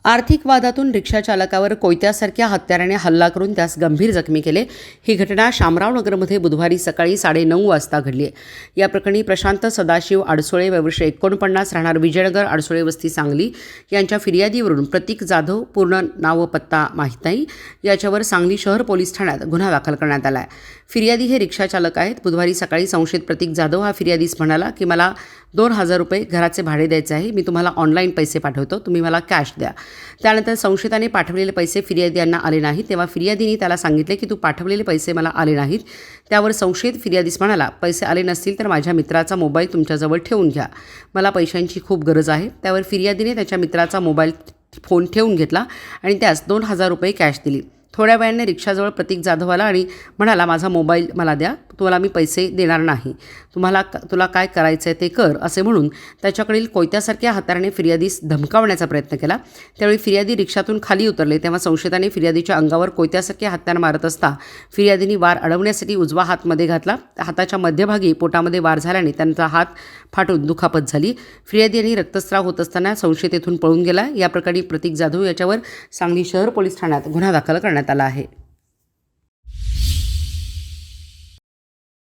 आर्थिक वादातून रिक्षाचालकावर कोयत्यासारख्या हत्याराने हल्ला करून त्यास गंभीर जखमी केले। ही घटना शामरावनगरमध्ये बुधवारी सकाळी 9:30 वाजता घडली आहे। या प्रकरणी प्रशांत सदाशिव आडसोळे वर्ष 49 राहणार विजयनगर आडसोळे वस्ती सांगली यांच्या फिर्यादीवरून प्रतीक जाधव पूर्ण नाव व पत्ता माहीत नाही याच्यावर सांगली शहर पोलीस ठाण्यात गुन्हा दाखल करण्यात आला आहे। फिर्यादी हे रिक्षाचालक आहेत। बुधवारी सकाळी संशयित प्रतीक जाधव हा फिर्यादीस म्हणाला की मला 2,000 रुपये घराचे भाडे द्यायचे आहे, मी तुम्हाला ऑनलाईन पैसे पाठवतो, तुम्ही मला कॅश द्या। त्यानंतर संशयिताने पाठवलेले पैसे फिर्यादी यांना आले नाहीत, तेव्हा फिर्यादीने त्याला सांगितले की तू पाठवलेले पैसे मला आले नाहीत। त्यावर संशयित फिर्यादीस म्हणाला, पैसे आले नसतील तर माझ्या मित्राचा मोबाईल तुमच्याजवळ ठेवून घ्या, मला पैशांची खूप गरज आहे। त्यावर फिर्यादीने त्याच्या मित्राचा मोबाईल फोन ठेवून घेतला आणि त्यास 2,000 रुपये कॅश दिली। थोड्या वेळाने रिक्षाजवळ प्रतीक जाधव आला आणि म्हणाला, माझा मोबाईल मला द्या, तुम्हाला मी पैसे देणार नाही, तुला काय करायचं आहे ते कर, असे म्हणून त्याच्याकडील कोयत्यासारख्या हाताने फिर्यादीस धमकावण्याचा प्रयत्न केला। त्यावेळी फिर्यादी रिक्षातून खाली उतरले तेव्हा संशयिताने फिर्यादीच्या अंगावर कोयत्यासारखे हत्यार मारत असता फिर्यादीने वार अडवण्यासाठी उजवा हात मध्ये घातला। हाताच्या मध्यभागी पोटामध्ये वार झाल्याने त्यांचा हात फाटून दुखापत झाली। फिर्यादी यांनी रक्तस्राव होत असताना संशयित येथून पळून गेला। या प्रकरणी प्रतीक जाधव याच्यावर सांगली शहर पोलीस ठाण्यात गुन्हा दाखल करण्यात आला आहे।